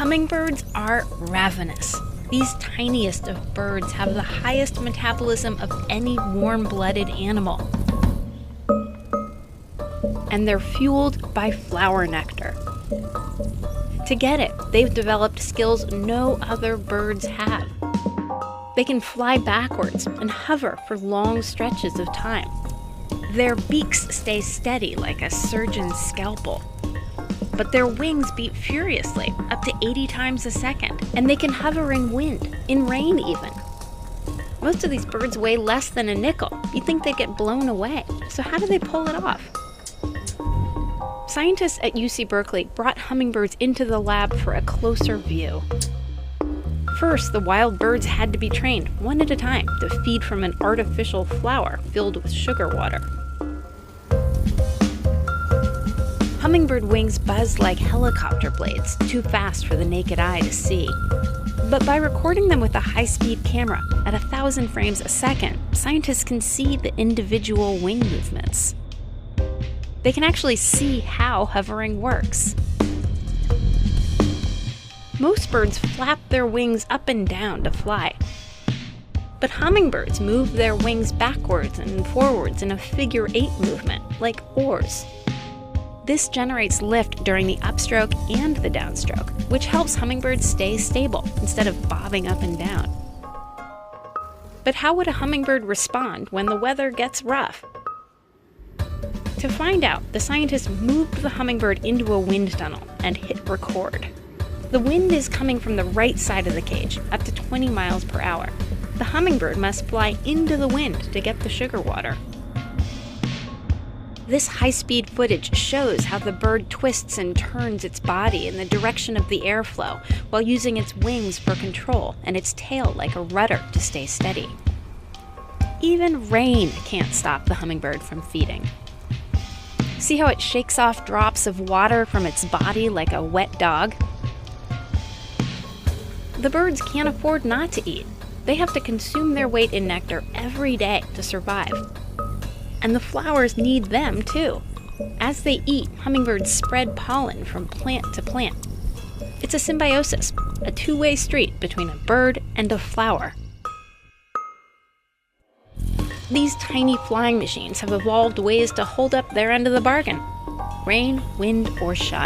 Hummingbirds are ravenous. These tiniest of birds have the highest metabolism of any warm-blooded animal. And they're fueled by flower nectar. To get it, they've developed skills no other birds have. They can fly backwards and hover for long stretches of time. Their beaks stay steady like a surgeon's scalpel. But their wings beat furiously, up to 80 times a second, and they can hover in wind, in rain even. Most of these birds weigh less than a nickel. You'd think they'd get blown away. So how do they pull it off? Scientists at UC Berkeley brought hummingbirds into the lab for a closer view. First, the wild birds had to be trained, one at a time, to feed from an artificial flower filled with sugar water. Hummingbird wings buzz like helicopter blades, too fast for the naked eye to see. But by recording them with a high-speed camera at 1,000 frames a second, scientists can see the individual wing movements. They can actually see how hovering works. Most birds flap their wings up and down to fly. But hummingbirds move their wings backwards and forwards in a figure-8 movement, like oars. This generates lift during the upstroke and the downstroke, which helps hummingbirds stay stable instead of bobbing up and down. But how would a hummingbird respond when the weather gets rough? To find out, the scientists moved the hummingbird into a wind tunnel and hit record. The wind is coming from the right side of the cage, up to 20 miles per hour. The hummingbird must fly into the wind to get the sugar water. This high-speed footage shows how the bird twists and turns its body in the direction of the airflow while using its wings for control and its tail like a rudder to stay steady. Even rain can't stop the hummingbird from feeding. See how it shakes off drops of water from its body like a wet dog? The birds can't afford not to eat. They have to consume their weight in nectar every day to survive. And the flowers need them too. As they eat, hummingbirds spread pollen from plant to plant. It's a symbiosis, a two-way street between a bird and a flower. These tiny flying machines have evolved ways to hold up their end of the bargain. Rain, wind, or shine.